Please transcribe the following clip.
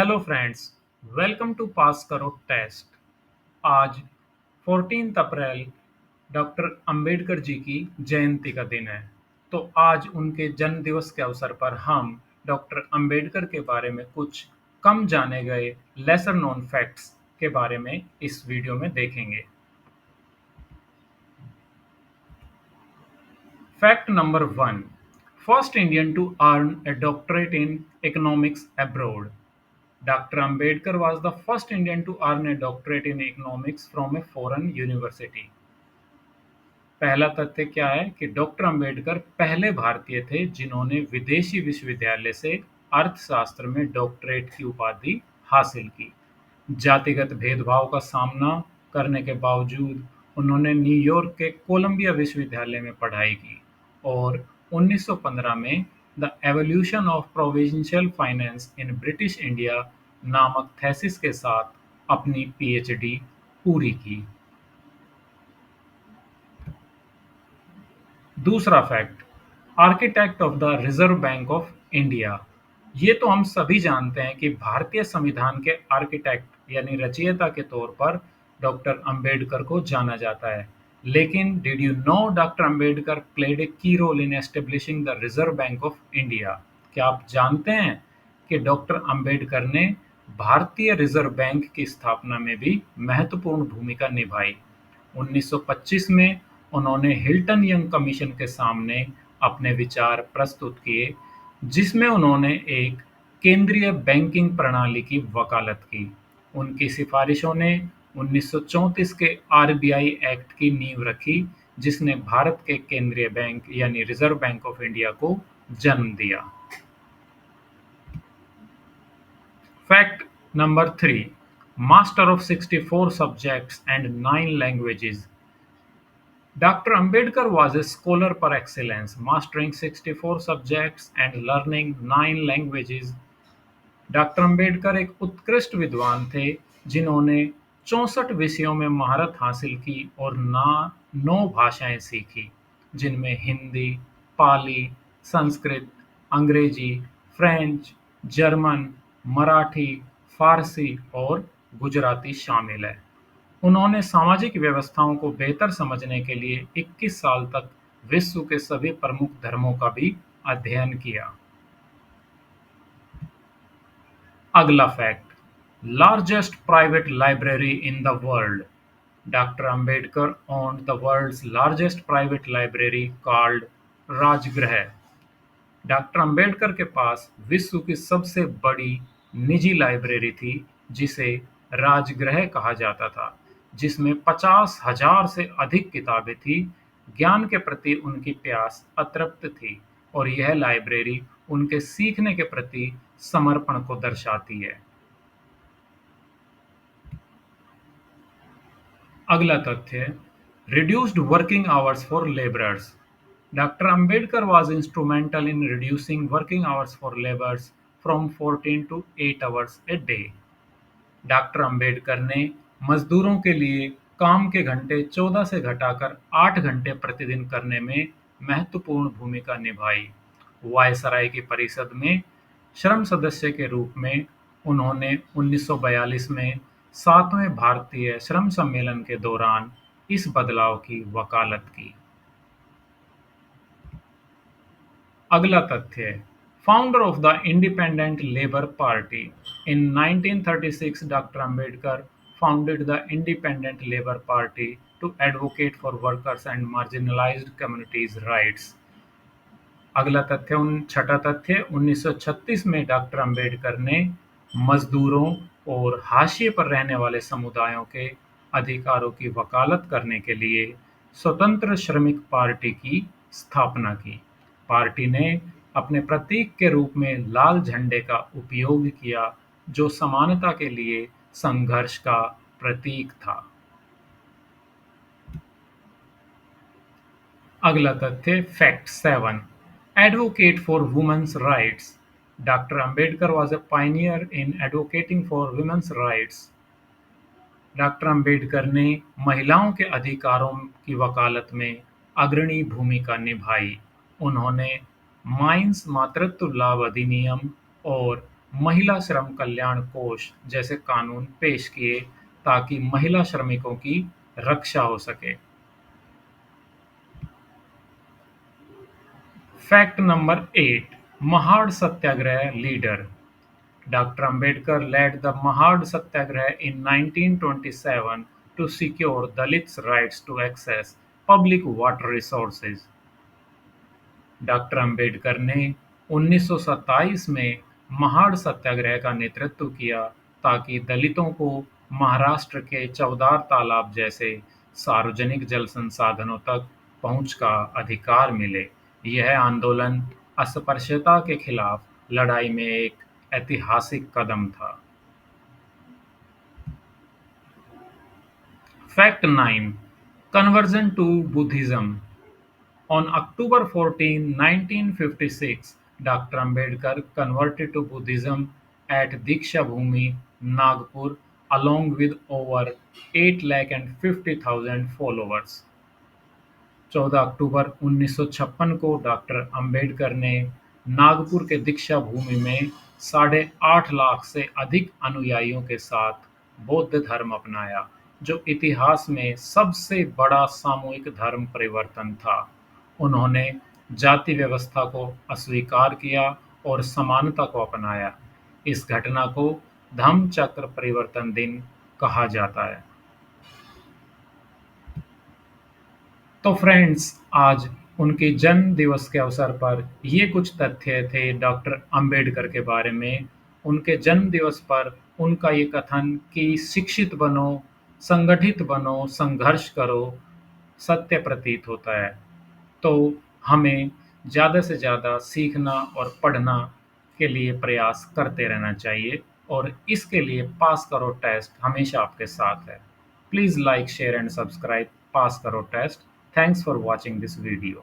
Hello friends, welcome to पास करो test. आज 14 अप्रैल doctor Ambedkar ji की जयंती का दिन है। तो आज उनके जन्म दिवस के अवसर पर हम डॉक्टर अंबेडकर के बारे में कुछ कम जाने गए लेसर नोन फैक्ट्स के बारे में इस वीडियो में देखेंगे। Fact number 1, first Indian to earn a doctorate in economics abroad. Dr. Ambedkar was the first Indian to earn a doctorate in economics from a foreign university. पहला तथ्य क्या है कि डॉक्टर अंबेडकर पहले भारतीय थे जिन्होंने विदेशी विश्वविद्यालय से अर्थशास्त्र में डॉक्टरेट की उपाधि हासिल की। जातिगत भेदभाव का सामना करने के बावजूद उन्होंने न्यूयॉर्क के कोलंबिया विश्वविद्यालय में पढ़ाई की और 1915 में the evolution of provincial finance in British India नामक थीसिस के साथ अपनी पीएचडी पूरी की। दूसरा fact, architect of the reserve bank of India. ये तो हम सभी जानते हैं कि भारतीय संविधान के आर्किटेक्ट यानी रचयिता के तौर पर डॉक्टर अंबेडकर को जाना जाता है। लेकिन did you know doctor Ambedkar played a key role in establishing the reserve bank of India? क्या आप जानते हैं कि डॉक्टर अंबेडकर ने भारतीय रिजर्व बैंक की स्थापना में भी महत्वपूर्ण भूमिका निभाई? 1925 में उन्होंने हिल्टन यंग कमीशन के सामने अपने विचार प्रस्तुत किए, जिसमें उन्होंने एक केंद्रीय बैंकिंग प्रणाली की वकालत की। उनकी सिफारिशों ने 1934 के आरबीआई एक्ट की नींव रखी, जिसने भारत के केंद्रीय बैंक यानी रिजर्व बैंक ऑफ इंडिया को जन्म दिया। Fact number 3, master of 64 subjects and 9 languages. Dr. Ambedkar was a scholar par excellence, mastering 64 subjects and learning 9 languages. Doctor Ambedkar एक उत्कृष्ट विद्वान थे जिन्होंने 64 विषयों में महारत हासिल की और 9 भाषाएं सीखी, जिनमें हिंदी, पाली, संस्कृत, अंग्रेजी, फ्रेंच, जर्मन, मराठी, फारसी और गुजराती शामिल है। उन्होंने सामाजिक व्यवस्थाओं को बेहतर समझने के लिए 21 साल तक विश्व के सभी प्रमुख धर्मों का भी अध्ययन किया। अगला fact, largest private library in the world. Doctor Ambedkar owned the world's largest private library called Rajgruha. Doctor Ambedkar के पास विश्व की सबसे बड़ी निजी लाइब्रेरी थी, जिसे राजगृह कहा जाता था, जिसमें 50,000 से अधिक किताबें थी। ज्ञान के प्रति उनकी प्यास अतृप्त थी और यह लाइब्रेरी उनके सीखने के प्रति समर्पण को दर्शाती है। अगला तथ्य, reduced working hours for labourers. Doctor Ambedkar was instrumental in reducing working hours for laborers from 14 to 8 hours a day. Doctor Ambedkar ने मजदूरों के लिए काम के घंटे 14 से घटाकर 8 घंटे प्रतिदिन करने में महत्वपूर्ण भूमिका निभाई। वायसराय की परिषद में श्रम सदस्य के रूप में उन्होंने 1942 में 7वें भारतीय श्रम सम्मेलन के दौरान इस बदलाव की वकालत की। अगला तथ्य, founder of the independent labour party. In 1936 doctor Ambedkar founded the Independent Labour Party to advocate for workers and marginalized communities' rights. अगला तथ्य, छठा तथ्य, 1936 में डॉक्टर अंबेडकर ने मजदूरों और हाशिए पर रहने वाले समुदायों के अधिकारों की वकालत करने के लिए स्वतंत्र श्रमिक पार्टी की स्थापना की। पार्टी ने अपने प्रतीक के रूप में लाल झंडे का उपयोग किया, जो समानता के लिए संघर्ष का प्रतीक था। अगला तथ्य, fact 7, advocate for women's rights. Doctor Ambedkar was a pioneer in advocating for women's rights. Doctor Ambedkar ने महिलाओं के अधिकारों की वकालत में अग्रणी भूमिका निभाई। उन्होंने माइन्स मातृत्व लाभ अधिनियम और महिला श्रम कल्याण कोष जैसे कानून पेश किए ताकि महिला श्रमिकों की रक्षा हो सके। Fact number 8, Mahad Satyagraha leader. Dr. Ambedkar led the Mahad Satyagraha in 1927 to secure Dalits' rights to access public water resources. Doctor Ambedkar ने 1927 में महाड़ सत्याग्रह का नेतृत्व किया ताकि दलितों को महाराष्ट्र के चवदार तालाब जैसे सार्वजनिक जल संसाधनों तक पहुंच का अधिकार मिले। यह आंदोलन अस्पृश्यता के खिलाफ लड़ाई में एक ऐतिहासिक कदम था। Fact 9, conversion to Buddhism. On October 14, 1956, Dr. Ambedkar converted to Buddhism at Diksha Bhumi, Nagpur, along with over 8,50,000 followers. 14 अक्टूबर 1956 को डॉक्टर अंबेडकर ने नागपुर के दीक्षा भूमि में 8.5 लाख से अधिक अनुयायियों के साथ बौद्ध धर्म अपनाया, जो इतिहास में सबसे बड़ा सामूहिक धर्म परिवर्तन था। उन्होंने जाति व्यवस्था को अस्वीकार किया और समानता को अपनाया। इस घटना को धम्मचक्र परिवर्तन दिन कहा जाता है। तो फ्रेंड्स, आज उनके जन्म दिवस के अवसर पर ये कुछ तथ्य थे डॉक्टर अंबेडकर के बारे में। उनके जन्म दिवस पर उनका ये कथन कि शिक्षित बनो, संगठित बनो, संघर्ष करो, सत्य प्रतीत होता है। तो हमें ज़्यादा से ज़्यादा सीखना और पढ़ना के लिए प्रयास करते रहना चाहिए और इसके लिए पास करो टेस्ट हमेशा आपके साथ है। Please like, share and subscribe pass करो test. Thanks for watching this video.